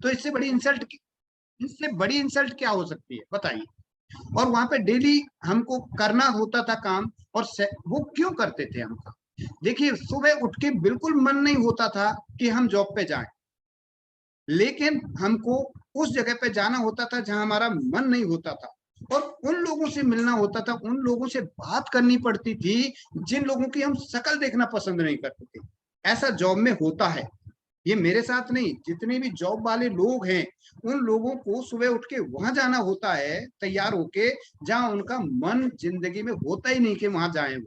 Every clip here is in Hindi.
तो इससे बड़ी इंसल्ट क्या हो सकती है बताइए। और वहां पे डेली हमको करना होता था काम, और वो क्यों करते थे हम काम? देखिए, सुबह उठ के बिल्कुल मन नहीं होता था कि हम जॉब पे जाएं, लेकिन हमको उस जगह पे जाना होता था जहां हमारा मन नहीं होता था, और उन लोगों से मिलना होता था, उन लोगों से बात करनी पड़ती थी जिन लोगों की हम शक्ल देखना पसंद नहीं करते थे। ऐसा जॉब में होता है। ये मेरे साथ नहीं, जितने भी जॉब वाले लोग हैं, उन लोगों को सुबह उठ के वहां जाना होता है तैयार होके, जहां उनका मन जिंदगी में होता ही नहीं कि वहां जाएं वो,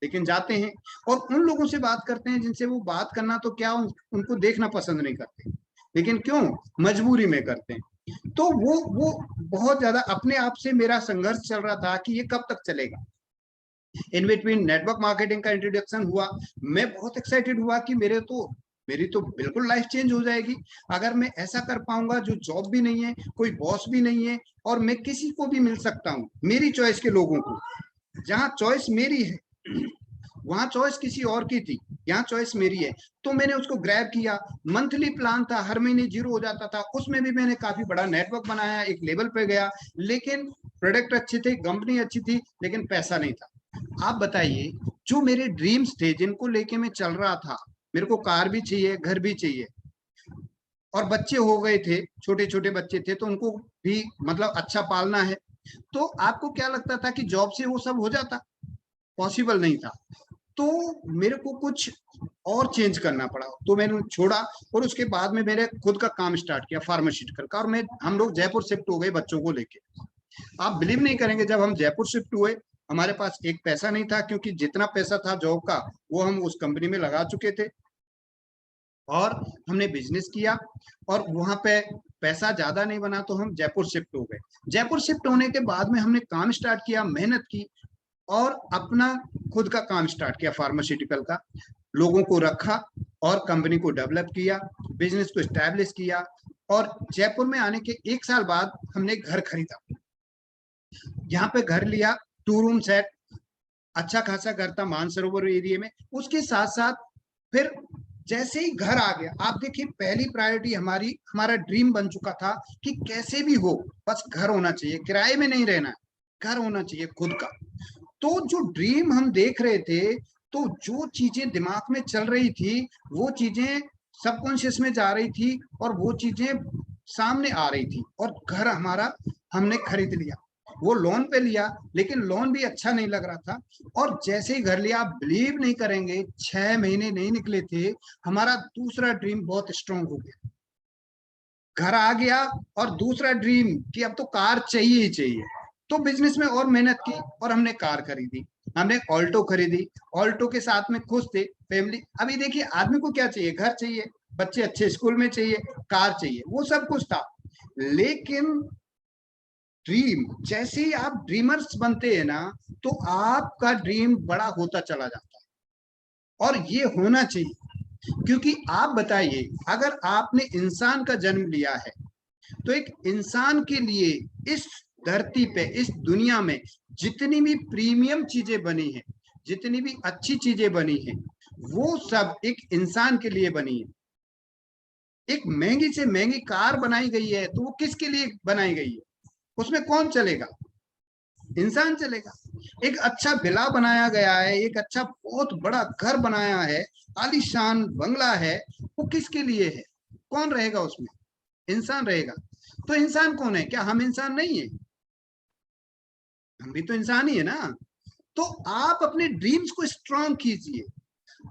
लेकिन जाते हैं। और उन लोगों से बात करते हैं जिनसे वो बात करना तो क्या, उनको देखना पसंद नहीं करते, लेकिन क्यों, मजबूरी में करते हैं। तो वो बहुत ज्यादा अपने आप से मेरा संघर्ष चल रहा था कि ये कब तक चलेगा। इन बिटवीन नेटवर्क मार्केटिंग का इंट्रोडक्शन हुआ। मैं बहुत एक्साइटेड हुआ कि मेरी तो बिल्कुल लाइफ चेंज हो जाएगी अगर मैं ऐसा कर पाऊंगा, जो जॉब भी नहीं है, कोई बॉस भी नहीं है, और मैं किसी को भी मिल सकता हूँ, मेरी चॉइस के लोगों को। जहाँ चॉइस मेरी है वहां चॉइस किसी और की थी, यहाँ चॉइस मेरी है। तो मैंने उसको ग्रैब किया। मंथली प्लान था, हर महीने जीरो हो जाता था, उसमें भी मैंने काफी बड़ा नेटवर्क बनाया, एक लेवल पे गया। लेकिन प्रोडक्ट अच्छे थे, कंपनी अच्छी थी, लेकिन पैसा नहीं था। आप बताइए, जो मेरे ड्रीम्स थे जिनको लेके मैं चल रहा था, मेरे को कार भी चाहिए, घर भी चाहिए, और बच्चे हो गए थे, छोटे छोटे बच्चे थे, तो उनको भी मतलब अच्छा पालना है। तो आपको क्या लगता था कि जॉब से वो सब हो जाता? पॉसिबल नहीं था। तो मेरे को कुछ और चेंज करना पड़ा, तो मैंने छोड़ा। और उसके बाद में मैंने खुद का काम स्टार्ट किया फार्मास्यूटिकल का, और हम लोग जयपुर शिफ्ट हो गए बच्चों को लेके। आप बिलीव नहीं करेंगे, जब हम जयपुर शिफ्ट हुए, हमारे पास एक पैसा नहीं था, क्योंकि जितना पैसा था जॉब का वो हम उस कंपनी में लगा चुके थे, और हमने बिजनेस किया, और वहां पे पैसा ज्यादा नहीं बना, तो हम जयपुर शिफ्ट हो गए। जयपुर शिफ्ट होने के बाद में हमने काम स्टार्ट किया, मेहनत की, और अपना खुद का काम स्टार्ट किया फार्मास्यूटिकल का। लोगों को रखा और कंपनी को डेवलप किया, बिजनेस को स्टैब्लिश किया। और जयपुर में आने के 1 साल बाद हमने घर खरीदा। यहाँ पे घर लिया, 2 रूम सेट, अच्छा खासा घर था मानसरोवर एरिया में। उसके साथ साथ फिर जैसे ही घर आ गया, आप देखिए, पहली प्रायोरिटी हमारा ड्रीम बन चुका था कि कैसे भी हो, बस घर होना चाहिए, किराए में नहीं रहना, घर होना चाहिए खुद का। तो जो ड्रीम हम देख रहे थे, तो जो चीजें दिमाग में चल रही थी, वो चीजें सबकॉन्शियस में जा रही थी, और वो चीजें सामने आ रही थी, और घर हमारा हमने खरीद लिया। वो लोन पे लिया, लेकिन लोन भी अच्छा नहीं लग रहा था। और जैसे ही घर लिया, आप बिलीव नहीं करेंगे, 6 महीने नहीं निकले थे, हमारा दूसरा ड्रीम बहुत स्ट्रांग हो गया। घर आ गया, और दूसरा ड्रीम कि अब तो कार चाहिए ही चाहिए। तो बिजनेस में और मेहनत की, और हमने कार खरीदी, हमने ऑल्टो खरीदी। ऑल्टो के साथ में खुश थे, फैमिली। अभी देखिए, आदमी को क्या चाहिए, घर चाहिए, बच्चे अच्छे स्कूल में चाहिए, कार चाहिए, वो सब कुछ था। लेकिन ड्रीम, जैसे ही आप ड्रीमर्स बनते हैं ना, तो आपका ड्रीम बड़ा होता चला जाता है, और ये होना चाहिए। क्योंकि आप बताइए, अगर आपने इंसान का जन्म लिया है, तो एक इंसान के लिए इस धरती पे, इस दुनिया में जितनी भी प्रीमियम चीजें बनी हैं, जितनी भी अच्छी चीजें बनी हैं, वो सब एक इंसान के लिए बनी है। एक महंगी से महंगी कार बनाई गई है, तो वो किसके लिए बनाई गई है? उसमें कौन चलेगा? इंसान चलेगा। एक अच्छा विला बनाया गया है, एक अच्छा बहुत बड़ा घर बनाया है, आलीशान बंगला है, वो किसके लिए है? कौन रहेगा उसमें? इंसान रहेगा। तो इंसान कौन है? क्या हम इंसान नहीं है? हम भी तो इंसान ही है ना। तो आप अपने ड्रीम्स को स्ट्रांग कीजिए।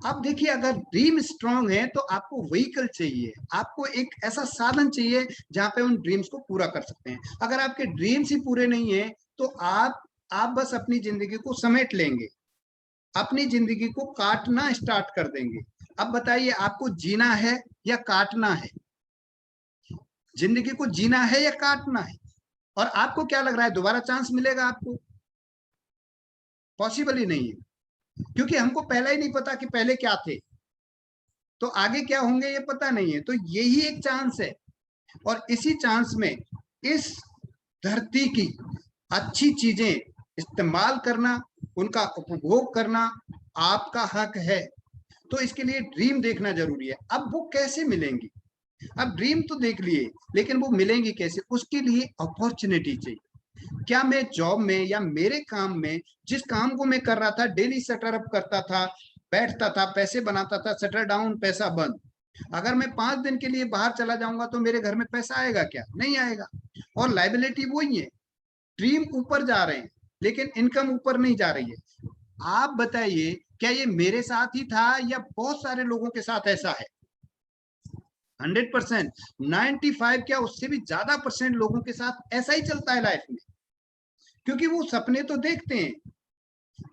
आप देखिए, अगर ड्रीम स्ट्रांग है, तो आपको व्हीकल चाहिए, आपको एक ऐसा साधन चाहिए जहां पे उन ड्रीम्स को पूरा कर सकते हैं। अगर आपके ड्रीम्स ही पूरे नहीं है, तो आप बस अपनी जिंदगी को समेट लेंगे, अपनी जिंदगी को काटना स्टार्ट कर देंगे। अब बताइए, आपको जीना है या काटना है? जिंदगी को जीना है या काटना है? और आपको क्या लग रहा है, दोबारा चांस मिलेगा आपको? पॉसिबल ही नहीं है, क्योंकि हमको पहले ही नहीं पता कि पहले क्या थे, तो आगे क्या होंगे ये पता नहीं है। तो यही एक चांस है, और इसी चांस में इस धरती की अच्छी चीजें इस्तेमाल करना, उनका उपभोग करना आपका हक है। तो इसके लिए ड्रीम देखना जरूरी है। अब वो कैसे मिलेंगी? अब ड्रीम तो देख लिए, लेकिन वो मिलेंगी कैसे? उसके लिए अपॉर्चुनिटी चाहिए। क्या मैं जॉब में या मेरे काम में, जिस काम को मैं कर रहा था, डेली शटर अप करता था, बैठता था, पैसे बनाता था, शटर डाउन, पैसा बंद, अगर मैं 5 दिन के लिए बाहर चला जाऊंगा तो मेरे घर में पैसा आएगा क्या? नहीं आएगा। और लाइबिलिटी वही है, ड्रीम ऊपर जा रहे हैं लेकिन इनकम ऊपर नहीं जा रही है। आप बताइए, क्या ये मेरे साथ ही था या बहुत सारे लोगों के साथ ऐसा है? 100%, 95 क्या उससे भी ज्यादा परसेंट लोगों के साथ ऐसा ही चलता है लाइफ में। क्योंकि वो सपने तो देखते हैं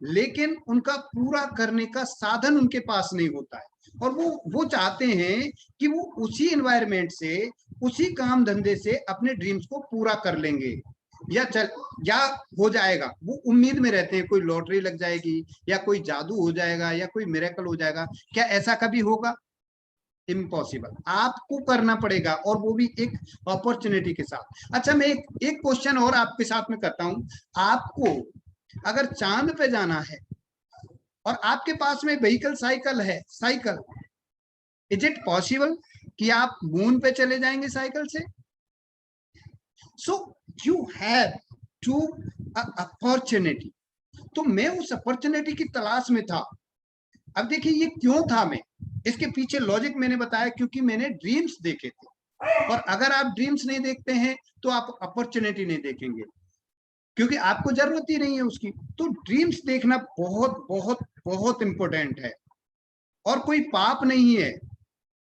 लेकिन उनका पूरा करने का साधन उनके पास नहीं होता है। और वो चाहते हैं कि वो उसी एनवायरमेंट से, उसी काम धंधे से अपने ड्रीम्स को पूरा कर लेंगे, या हो जाएगा। वो उम्मीद में रहते हैं कोई लॉटरी लग जाएगी, या कोई जादू हो जाएगा, या कोई मिरेकल हो जाएगा। क्या ऐसा कभी होगा? इम्पॉसिबल। आपको करना पड़ेगा, और वो भी एक अपॉर्चुनिटी के साथ। अच्छा, मैं एक क्वेश्चन और आपके साथ में करता हूं। आपको अगर चांद पे जाना है और आपके पास में व्हीकल साइकिल है, साइकिल, इज इट पॉसिबल कि आप मून पे चले जाएंगे साइकिल से? So you have two opportunity. तो मैं उस अपॉर्चुनिटी की तलाश में था। अब देखिए ये क्यों था, मैं इसके पीछे लॉजिक मैंने बताया, क्योंकि मैंने ड्रीम्स देखे थे। और अगर आप ड्रीम्स नहीं देखते हैं तो आप अपॉर्चुनिटी नहीं देखेंगे, क्योंकि आपको जरूरत ही नहीं है उसकी। तो ड्रीम्स देखना बहुत बहुत बहुत इंपॉर्टेंट है, और कोई पाप नहीं है।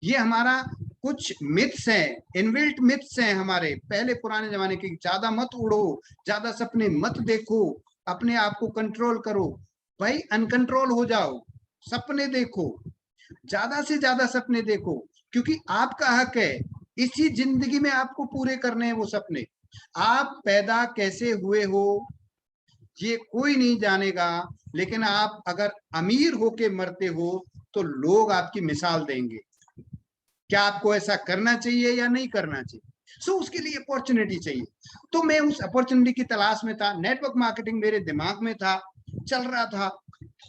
ये हमारा कुछ मिथ्स हैं, इनबिल्ट मिथ्स हैं हमारे पहले पुराने जमाने के। ज्यादा मत उड़ो, ज्यादा सपने मत देखो, अपने आप को कंट्रोल करो। भाई अनकंट्रोल हो जाओ, सपने देखो, ज्यादा से ज्यादा सपने देखो, क्योंकि आपका हक है। इसी जिंदगी में आपको पूरे करने हैं वो सपने। आप पैदा कैसे हुए हो ये कोई नहीं जानेगा, लेकिन आप अगर अमीर होके मरते हो तो लोग आपकी मिसाल देंगे। क्या आपको ऐसा करना चाहिए या नहीं करना चाहिए? सो उसके लिए अपॉर्चुनिटी चाहिए। तो मैं उस अपॉर्चुनिटी की तलाश में था। नेटवर्क मार्केटिंग मेरे दिमाग में था, चल रहा था,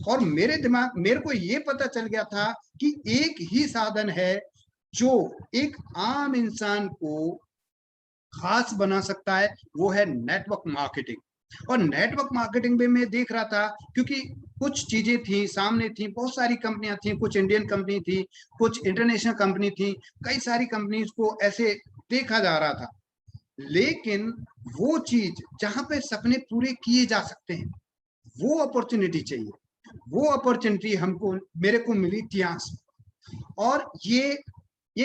और मेरे को ये पता चल गया था कि एक ही साधन है जो एक आम इंसान को खास बना सकता है, वो है नेटवर्क मार्केटिंग। और नेटवर्क मार्केटिंग में मैं देख रहा था, क्योंकि कुछ चीजें थी सामने, थी बहुत सारी कंपनियां थी, कुछ इंडियन कंपनी थी, कुछ इंटरनेशनल कंपनी थी, कई सारी कंपनीज को ऐसे देखा जा रहा था। लेकिन वो चीज जहां पे सपने पूरे किए जा सकते हैं, वो अपॉर्चुनिटी चाहिए। वो अपॉर्चुनिटी हमको, मेरे को मिली टियांस। और ये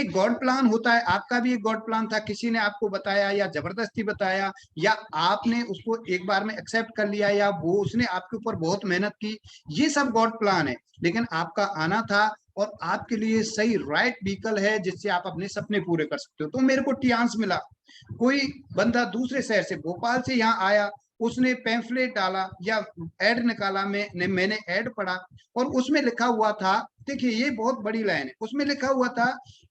गॉड प्लान होता है। आपका भी एक गॉड प्लान था, किसी ने आपको बताया या जबरदस्ती बताया, या आपने उसको एक बार में एक्सेप्ट कर लिया, या वो उसने आपके ऊपर बहुत मेहनत की। ये सब गॉड प्लान है, लेकिन आपका आना था, और आपके लिए सही राइट व्हीकल है जिससे आप अपने सपने पूरे कर सकते हो। तो मेरे को टियांस मिला। कोई बंदा दूसरे शहर से, भोपाल से यहाँ आया, उसने पैम्फलेट डाला या एड निकाला, मैंने एड पढ़ा, और उसमें लिखा हुआ था, देखिए ये बहुत बड़ी लाइन है, उसमें लिखा हुआ था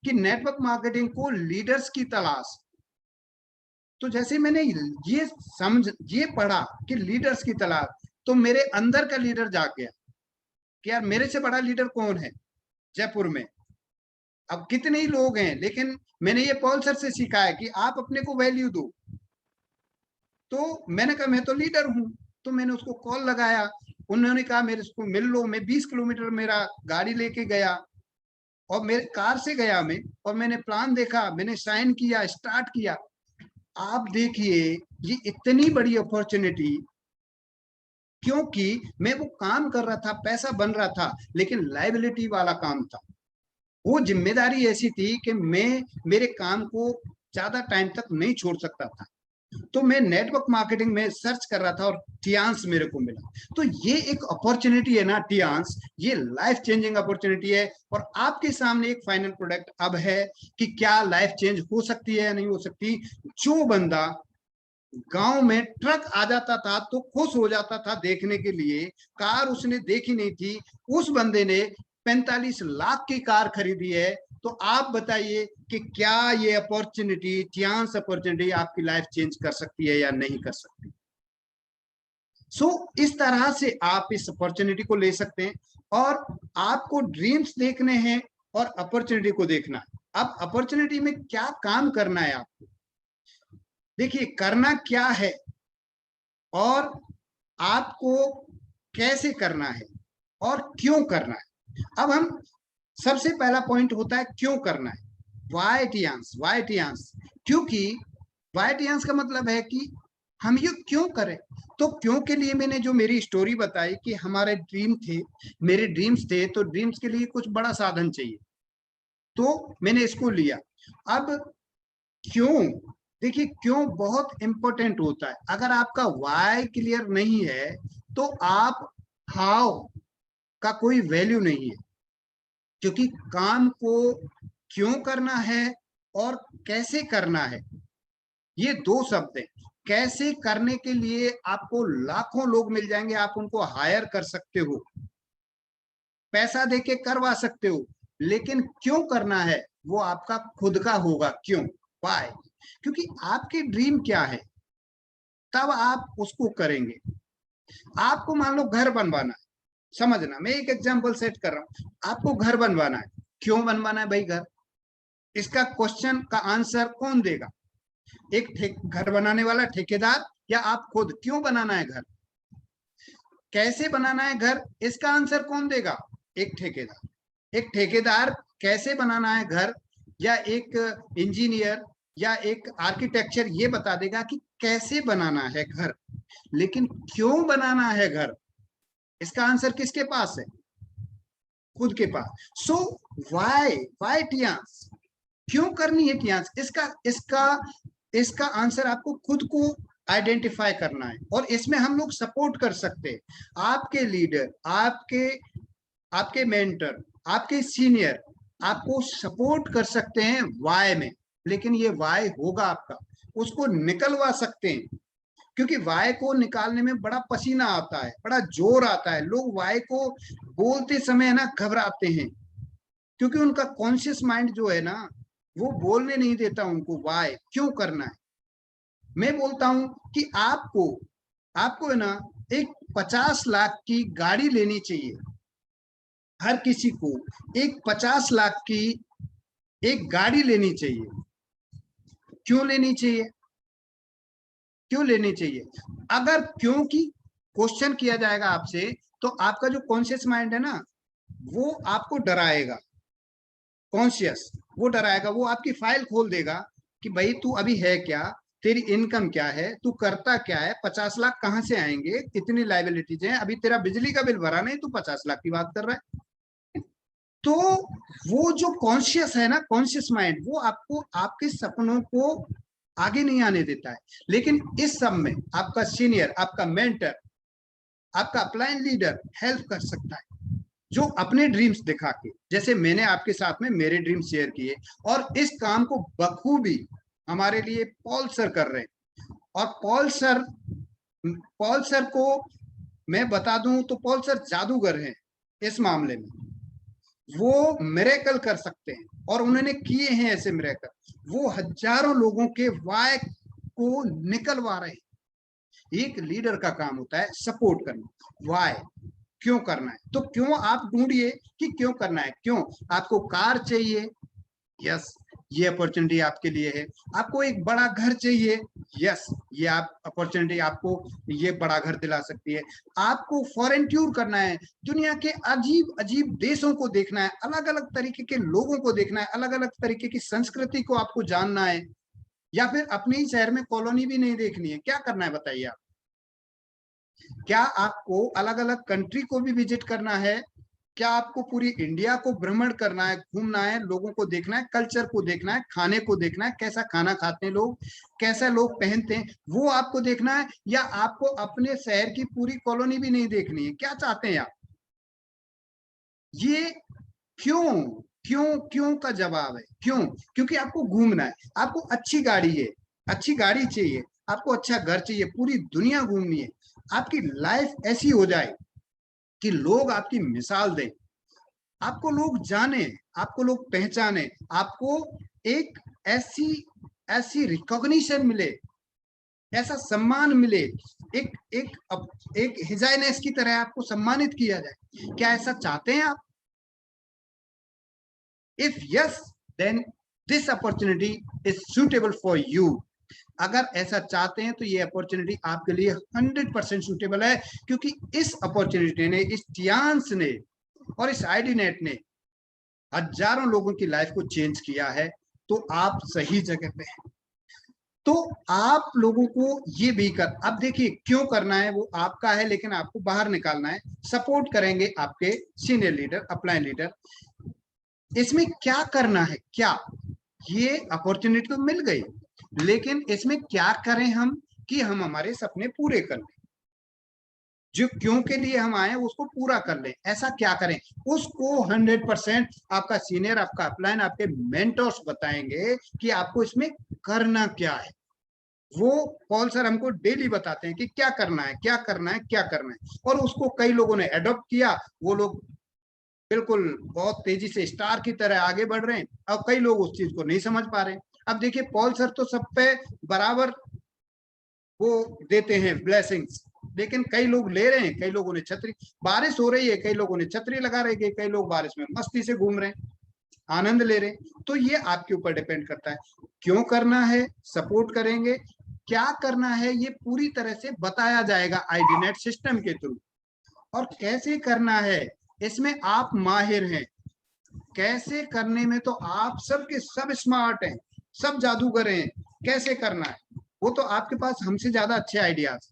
कि नेटवर्क मार्केटिंग को लीडर्स की तलाश। तो जैसे मैंने ये पढ़ा कि लीडर्स की तलाश, तो मेरे अंदर का लीडर जाग गया कि यार मेरे से बड़ा लीडर कौन है जयपुर में। अब कितने ही लोग हैं, लेकिन मैंने ये पॉल सर से सीखा है कि आप अपने को वैल्यू दो। तो मैंने कहा मैं तो लीडर हूं। तो मैंने उसको कॉल लगाया, उन्होंने कहा मेरे को मिल लो। मैं 20 किलोमीटर मेरा गाड़ी लेके गया, और मेरे कार से गया मैं, और मैंने प्लान देखा, मैंने साइन किया, स्टार्ट किया। आप देखिए ये इतनी बड़ी अपॉर्चुनिटी, क्योंकि मैं वो काम कर रहा था, पैसा बन रहा था, लेकिन लाइबिलिटी वाला काम था। वो जिम्मेदारी ऐसी थी कि मैं मेरे काम को ज्यादा टाइम तक नहीं छोड़ सकता था। तो मैं नेटवर्क मार्केटिंग में सर्च कर रहा था, और टियांस मेरे को मिला। तो ये एक अपॉर्चुनिटी है ना टियांस, ये लाइफ चेंजिंग अपॉर्चुनिटी है। और आपके सामने एक फाइनल प्रोडक्ट अब है कि क्या लाइफ चेंज हो सकती है या नहीं हो सकती। जो बंदा गांव में ट्रक आ जाता था तो खुश हो जाता था देखने के लिए, कार उसने देखी नहीं थी, उस बंदे ने 45 लाख की कार खरीदी है। तो आप बताइए कि क्या ये अपॉर्चुनिटी, चांस अपॉर्चुनिटी आपकी लाइफ चेंज कर सकती है या नहीं कर सकती। सो इस तरह से आप इस अपॉर्चुनिटी को ले सकते हैं, और आपको ड्रीम्स देखने हैं और अपॉर्चुनिटी को देखना है। अब अपॉर्चुनिटी में क्या काम करना है आपको, देखिए करना क्या है और आपको कैसे करना है और क्यों करना है। अब हम सबसे पहला पॉइंट होता है क्यों करना है, वाई टियांस, क्योंकि वाई टियांस का मतलब है कि हम ये क्यों करें। तो क्यों के लिए मैंने जो मेरी स्टोरी बताई कि हमारे ड्रीम थे, मेरे ड्रीम्स थे, तो ड्रीम्स के लिए कुछ बड़ा साधन चाहिए, तो मैंने इसको लिया। अब क्यों, देखिए क्यों बहुत इंपॉर्टेंट होता है। अगर आपका वाई क्लियर नहीं है तो आप हाउ का कोई वैल्यू नहीं है, क्योंकि काम को क्यों करना है और कैसे करना है, ये दो शब्द हैं। कैसे करने के लिए आपको लाखों लोग मिल जाएंगे, आप उनको हायर कर सकते हो, पैसा देके करवा सकते हो, लेकिन क्यों करना है वो आपका खुद का होगा। क्यों, वाई, क्योंकि आपकी ड्रीम क्या है, तब आप उसको करेंगे। आपको मान लो घर बनवाना है, समझना, मैं एक एग्जांपल सेट कर रहा हूं, आपको घर बनवाना है, क्यों बनवाना है भाई घर, इसका क्वेश्चन का आंसर कौन देगा, एक घर बनाने वाला ठेकेदार या आप खुद। क्यों बनाना है घर, कैसे बनाना है घर, इसका आंसर कौन देगा, एक ठेकेदार। एक ठेकेदार कैसे बनाना है घर, या एक इंजीनियर या एक आर्किटेक्चर ये बता देगा कि कैसे बनाना है घर, लेकिन क्यों बनाना है घर, इसका आंसर किसके पास है, खुद के पास। सो वाई टियांस, क्यों करनी है टियांस, इसका इसका इसका आंसर आपको खुद को आइडेंटिफाई करना है, और इसमें हम लोग सपोर्ट कर सकते हैं। आपके लीडर, आपके आपके मेंटर, आपके सीनियर आपको सपोर्ट कर सकते हैं वाई में, लेकिन ये वाई होगा आपका, उसको निकलवा सकते हैं, क्योंकि वाई को निकालने में बड़ा पसीना आता है, बड़ा जोर आता है। लोग वाई को बोलते समय ना घबराते हैं, क्योंकि उनका कॉन्शियस माइंड जो है ना वो बोलने नहीं देता उनको वाई क्यों करना है। मैं बोलता हूं कि आपको आपको है ना एक 50 लाख की गाड़ी लेनी चाहिए, हर किसी को एक 50 लाख की एक गाड़ी लेनी चाहिए। क्यों लेनी चाहिए, क्यों लेनी चाहिए, अगर क्यों की क्वेश्चन किया जाएगा आपसे, तो आपका जो कॉन्शियस माइंड है ना वो आपको डराएगा, कॉन्शियस वो डराएगा, वो आपकी फाइल खोल देगा कि भाई तू अभी है क्या, तेरी इनकम क्या है, तू करता क्या है, 50 लाख कहाँ से आएंगे, कितनी लाइबिलिटीज हैं, अभी तेरा बिजली का बिल भरा नहीं, तू 50 लाख की बात कर रहा है। तो वो जो कॉन्शियस है ना, कॉन्शियस माइंड, वो आपको आपके सपनों को आगे नहीं आने देता है। लेकिन इस सब में आपका सीनियर, आपका मेंटर, आपका अपलाइन लीडर हेल्प कर सकता है, जो अपने ड्रीम्स दिखा के, जैसे मैंने आपके साथ में मेरे ड्रीम्स शेयर किए, और इस काम को बखूबी हमारे लिए पॉल सर कर रहे हैं। और पॉल सर को मैं बता दूं तो पॉल सर जादूगर हैं इस मामले में, वो मिरेकल कर सकते हैं, और उन्होंने किए हैं ऐसे मिरेकल, वो हजारों लोगों के वाय को निकलवा रहे हैं। एक लीडर का काम होता है सपोर्ट करना, वाय क्यों करना है, तो क्यों आप ढूंढिए कि क्यों करना है। क्यों आपको कार चाहिए, यस ये अपॉर्चुनिटी आपके लिए है। आपको एक बड़ा घर चाहिए, यस ये आप अपॉर्चुनिटी आपको ये बड़ा घर दिला सकती है। आपको फॉरेन टूर करना है, दुनिया के अजीब अजीब देशों को देखना है, अलग अलग तरीके के लोगों को देखना है, अलग अलग तरीके की संस्कृति को आपको जानना है, या फिर अपने ही शहर में कॉलोनी भी नहीं देखनी है, क्या करना है बताइए आप। क्या आपको अलग अलग कंट्री को भी विजिट करना है, क्या आपको पूरी इंडिया को भ्रमण करना है, घूमना है, लोगों को देखना है, कल्चर को देखना है, खाने को देखना है, कैसा खाना खाते हैं लोग, कैसा लोग पहनते हैं, वो आपको देखना है, या आपको अपने शहर की पूरी कॉलोनी भी नहीं देखनी है, क्या चाहते हैं आप। ये क्यों, क्यों का जवाब है क्यों, क्योंकि आपको घूमना है, आपको अच्छी गाड़ी है, अच्छी गाड़ी चाहिए, आपको अच्छा घर चाहिए, पूरी दुनिया घूमनी है, आपकी लाइफ ऐसी हो जाए कि लोग आपकी मिसाल दें, आपको लोग जाने, आपको लोग पहचाने, आपको एक ऐसी ऐसी रिकॉग्निशन मिले, ऐसा सम्मान मिले, एक एक एक हिजाइनेस की तरह आपको सम्मानित किया जाए। क्या ऐसा चाहते हैं आप? If yes, then this opportunity is suitable for you. अगर ऐसा चाहते हैं तो ये अपॉर्चुनिटी आपके लिए 100% सूटेबल है, क्योंकि इस अपॉर्चुनिटी ने, इस टियांस ने और इस आईडी नेट ने हजारों लोगों की लाइफ को चेंज किया है। तो आप सही जगह पे हैं। तो आप लोगों को ये भी कर, अब देखिए क्यों करना है वो आपका है, लेकिन आपको बाहर निकालना है। सपोर्ट करेंगे आपके सीनियर लीडर, अपलाइन लीडर। इसमें क्या करना है, क्या ये अपॉर्चुनिटी तो मिल गई, लेकिन इसमें क्या करें हम कि हम हमारे सपने पूरे कर लें, जो क्यों के लिए हम आए उसको पूरा कर लें। ऐसा क्या करें, उसको 100% आपका सीनियर, आपका अपलाइन, आपके मेंटर्स बताएंगे कि आपको इसमें करना क्या है। वो पॉल सर हमको डेली बताते हैं कि क्या करना है, क्या करना है, क्या करना है। और उसको कई लोगों ने अडॉप्ट किया, वो लोग बिल्कुल बहुत तेजी से स्टार की तरह आगे बढ़ रहे हैं। अब कई लोग उस चीज को नहीं समझ पा रहे हैं। अब देखिए पॉल सर तो सब पे बराबर वो देते हैं ब्लेसिंग्स, लेकिन कई लोग ले रहे हैं, कई लोगों ने छतरी, बारिश हो रही है, कई लोगों ने छतरी लगा रही है, कई लोग बारिश में मस्ती से घूम रहे हैं, आनंद ले रहे हैं। तो ये आपके ऊपर डिपेंड करता है क्यों करना है, सपोर्ट करेंगे। क्या करना है ये पूरी तरह से बताया जाएगा आईडीनेट सिस्टम के थ्रू, और कैसे करना है इसमें आप माहिर हैं। कैसे करने में तो आप सबके सब स्मार्ट हैं, सब जादूगर हैं। कैसे करना है वो तो आपके पास हमसे ज्यादा अच्छे आइडियाज।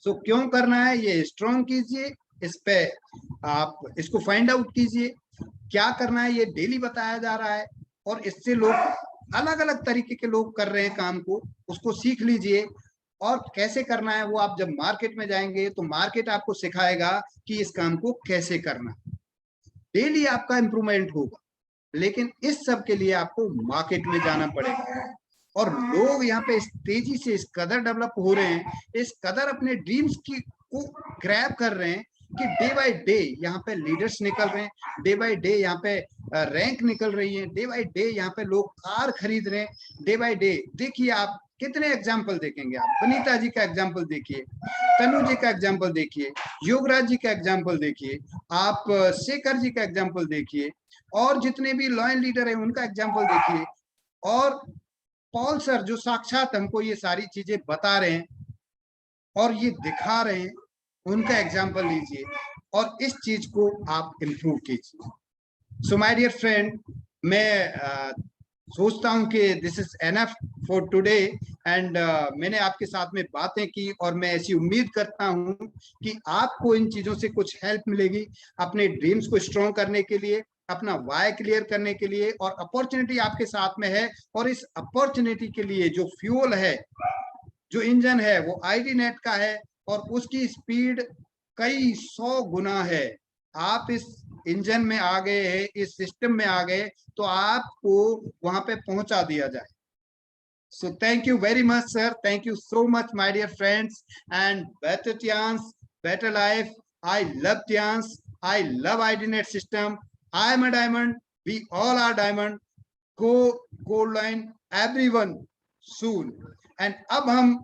सो क्यों करना है ये स्ट्रॉन्ग कीजिए, इस पे आप इसको फाइंड आउट कीजिए। क्या करना है ये डेली बताया जा रहा है, और इससे लोग अलग अलग तरीके के लोग कर रहे हैं काम को, उसको सीख लीजिए। और कैसे करना है वो आप जब मार्केट में जाएंगे तो मार्केट आपको सिखाएगा कि इस काम को कैसे करना। डेली आपका इंप्रूवमेंट होगा, लेकिन इस सब के लिए आपको मार्केट में जाना पड़ेगा। और लोग यहाँ पे इस तेजी से इस कदर डेवलप हो रहे हैं, इस कदर अपने ड्रीम्स की को ग्रैब कर रहे हैं कि डे बाय डे यहाँ पे लीडर्स निकल रहे हैं, डे बाय डे यहाँ पे रैंक निकल रही है, डे बाय डे यहाँ पे लोग कार खरीद रहे हैं, डे बाय डे। देखिए आप कितने एग्जाम्पल देखेंगे, आप वनीता जी का एग्जाम्पल देखिए, तनु जी का एग्जाम्पल देखिए, योगराज जी का एग्जाम्पल देखिए, आप शेखर जी का एग्जाम्पल देखिए, और जितने भी लॉयल लीडर है उनका एग्जाम्पल देखिए, और पॉल सर जो साक्षात हमको ये सारी चीजें बता रहे हैं और ये दिखा रहे हैं, उनका एग्जाम्पल लीजिए और इस चीज को आप इम्प्रूव कीजिए। सो माय डियर फ्रेंड, मैं सोचता हूं कि this is enough for today, and मैंने आपके साथ में बातें की, और मैं ऐसी उम्मीद करता हूं कि आपको इन चीजों से कुछ हेल्प मिलेगी अपने ड्रीम्स को स्ट्रॉन्ग करने के लिए, अपना वाई क्लियर करने के लिए। और अपॉर्चुनिटी आपके साथ में है, और इस अपॉर्चुनिटी के लिए जो फ्यूल है, जो इंजन है, वो आईडी नेट का है, और उसकी स्पीड कई 100 गुना है। आप इस इंजन में आ गए हैं, इस सिस्टम में आ गए, तो आपको वहां पे पहुंचा दिया जाए। So thank you very much, sir. Thank you so much, my dear friends. And better chance, better life. I love chance. I love IDNet system. I am a diamond. We all are diamond. Go gold line, everyone soon. And अब हम